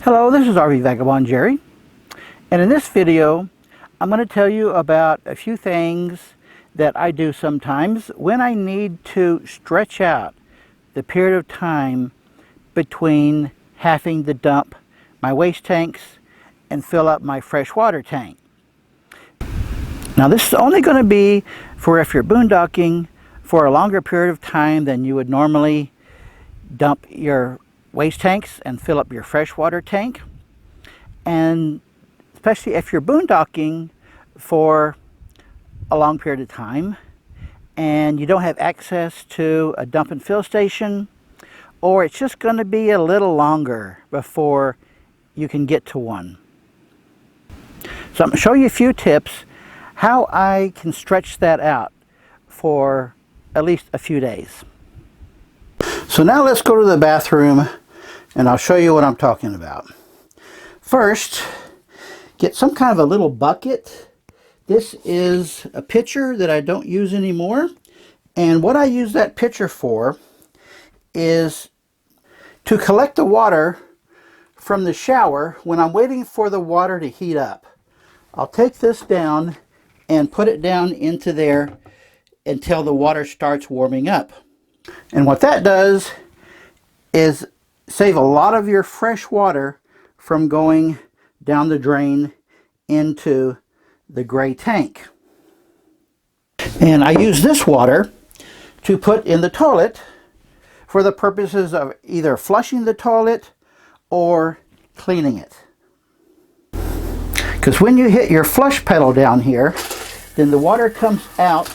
Hello, this is RV Vagabond Jerry, and in this video I'm going to tell you about a few things that I do sometimes when I need to stretch out the period of time between having to dump my waste tanks and fill up my freshwater tank. Now this is only going to be for if you're boondocking for a longer period of time than you would normally dump your waste tanks and fill up your freshwater tank, and especially if you're boondocking for a long period of time and you don't have access to a dump and fill station, or it's just going to be a little longer before you can get to one. So I'm going to show you a few tips how I can stretch that out for at least a few days. So now let's go to the bathroom and I'll show you what I'm talking about. First, get some kind of a little bucket. This is a pitcher that I don't use anymore. And what I use that pitcher for is to collect the water from the shower when I'm waiting for the water to heat up. I'll take this down and put it down into there until the water starts warming up. And what that does is save a lot of your fresh water from going down the drain into the gray tank. And I use this water to put in the toilet for the purposes of either flushing the toilet or cleaning it. Because when you hit your flush pedal down here, then the water comes out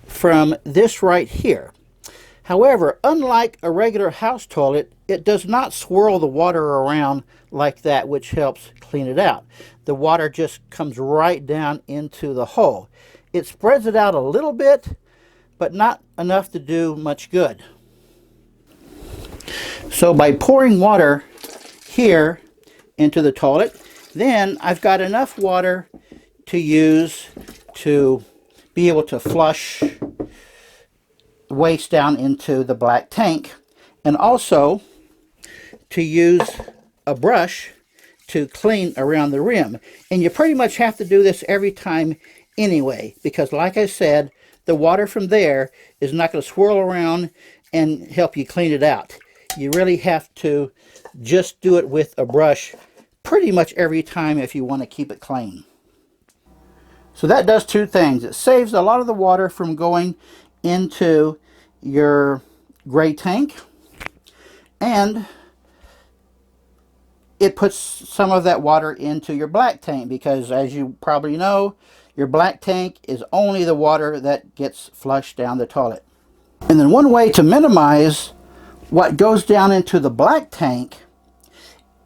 from this right here. However, unlike a regular house toilet, it does not swirl the water around like that, which helps clean it out. The water just comes right down into the hole. It spreads it out a little bit, but not enough to do much good. So by pouring water here into the toilet, then I've got enough water to use to be able to flush waste down into the black tank, and also to use a brush to clean around the rim. And you pretty much have to do this every time anyway, because like I said, the water from there is not going to swirl around and help you clean it out. You really have to just do it with a brush pretty much every time if you want to keep it clean. So that does two things. It saves a lot of the water from going into your gray tank, and it puts some of that water into your black tank, because as you probably know, your black tank is only the water that gets flushed down the toilet. And then one way to minimize what goes down into the black tank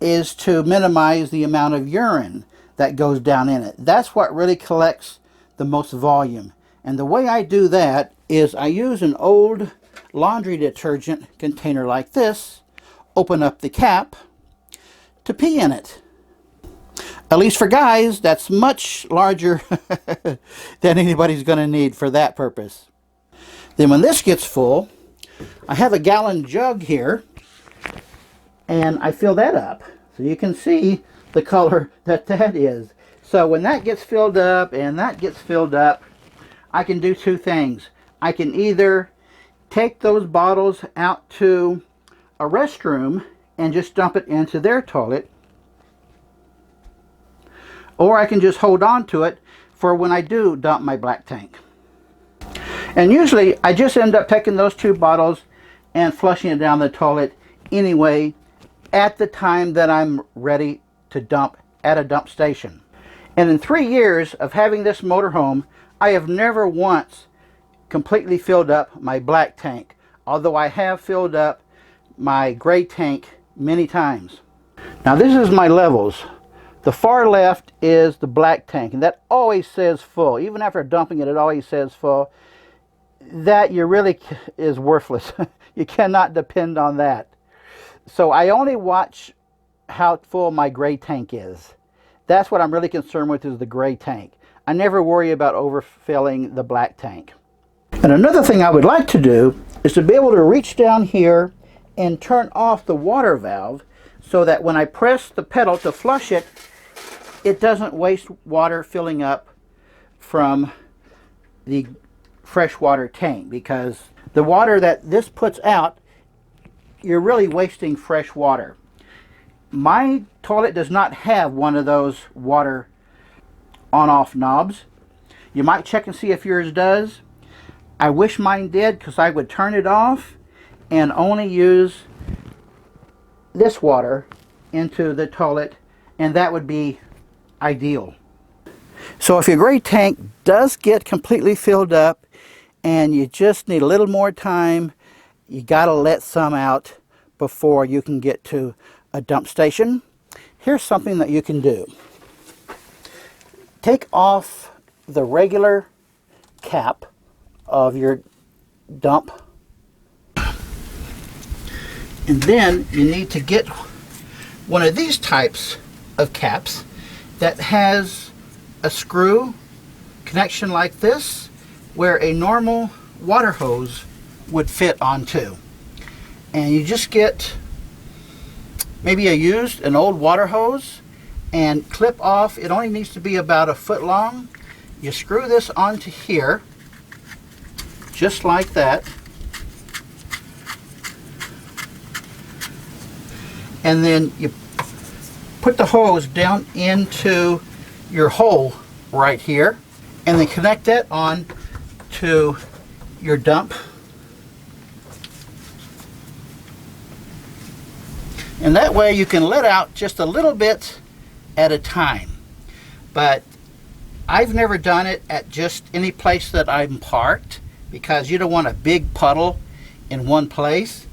is to minimize the amount of urine that goes down in it. That's what really collects the most volume. And the way I do that is I use an old laundry detergent container like this, open up the cap to pee in it. At least for guys, that's much larger than anybody's going to need for that purpose. Then when this gets full, I have a gallon jug here, and I fill that up. So you can see the color that is. So when that gets filled up and that gets filled up, I can do two things. I can either take those bottles out to a restroom and just dump it into their toilet, or I can just hold on to it for when I do dump my black tank. And usually I just end up taking those two bottles and flushing it down the toilet anyway at the time that I'm ready to dump at a dump station. And in 3 years of having this motorhome, I have never once completely filled up my black tank, although I have filled up my gray tank many times. Now this is my levels. The far left is the black tank, and that always says full. Even after dumping it, it always says full. That really is worthless. You cannot depend on that. So I only watch how full my gray tank is. That's what I'm really concerned with, is the gray tank. I never worry about overfilling the black tank. And another thing I would like to do is to be able to reach down here and turn off the water valve so that when I press the pedal to flush it, it doesn't waste water filling up from the freshwater tank, because the water that this puts out, you're really wasting fresh water. My toilet does not have one of those water on-off knobs. You might check and see if yours does. I wish mine did, because I would turn it off and only use this water into the toilet, and that would be ideal. So if your gray tank does get completely filled up and you just need a little more time, you got to let some out before you can get to a dump station. Here's something that you can do. Take off the regular cap of your dump, and then you need to get one of these types of caps that has a screw connection like this, where a normal water hose would fit onto. And you just get maybe an old water hose and clip off. It only needs to be about 1 foot long. You screw this onto here, just like that. And then you put the hose down into your hole right here, and then connect that on to your dump. And that way you can let out just a little bit at a time. But I've never done it at just any place that I'm parked, because you don't want a big puddle in one place.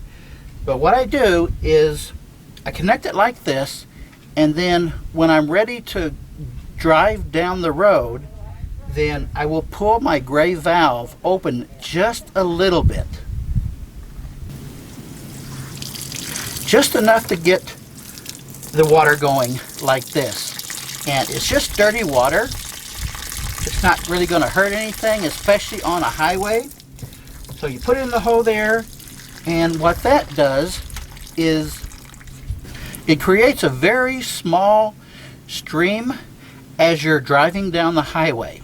But what I do is I connect it like this, and then when I'm ready to drive down the road, then I will pull my gray valve open just a little bit. Just enough to get the water going like this. And it's just dirty water. It's not really going to hurt anything, especially on a highway. So you put it in the hole there, and what that does is it creates a very small stream as you're driving down the highway.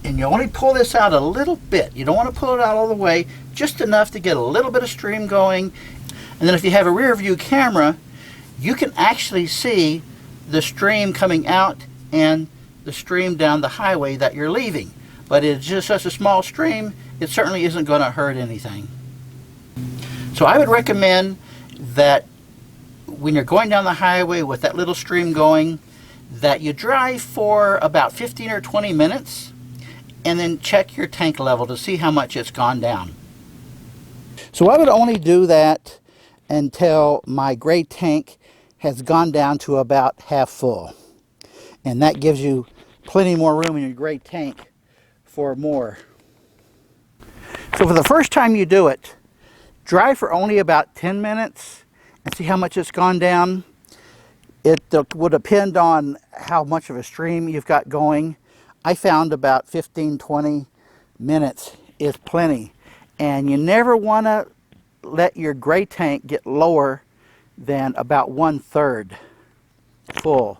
And you only pull this out a little bit. You don't want to pull it out all the way, just enough to get a little bit of stream going. And then if you have a rear view camera, you can actually see the stream coming out and the stream down the highway that you're leaving. But it's just such a small stream, it certainly isn't going to hurt anything. So I would recommend that when you're going down the highway with that little stream going, that you drive for about 15 or 20 minutes and then check your tank level to see how much it's gone down. So I would only do that until my gray tank has gone down to about half full. And that gives you plenty more room in your gray tank for more. So for the first time you do it, drive for only about 10 minutes and see how much it's gone down. It will depend on how much of a stream you've got going. I found about 15-20 minutes is plenty. And you never want to let your gray tank get lower than about 1/3 full,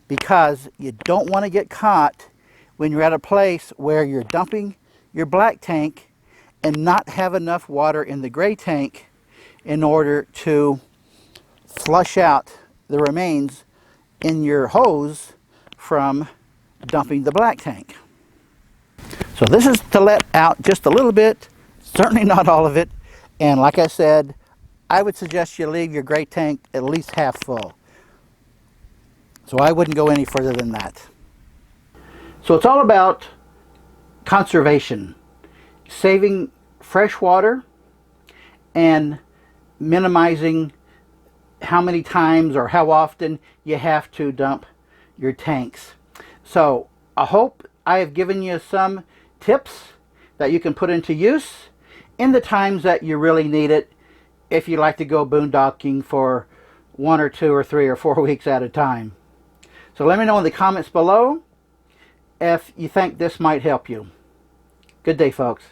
because you don't want to get caught when you're at a place where you're dumping your black tank and not have enough water in the gray tank in order to flush out the remains in your hose from dumping the black tank. So this is to let out just a little bit, certainly not all of it. And like I said, I would suggest you leave your gray tank at least half full. So I wouldn't go any further than that. So it's all about conservation, saving fresh water and minimizing how many times or how often you have to dump your tanks. So I hope I have given you some tips that you can put into use in the times that you really need it, if you like to go boondocking for 1 or 2 or 3 or 4 weeks at a time. So let me know in the comments below if you think this might help you. Good day, folks.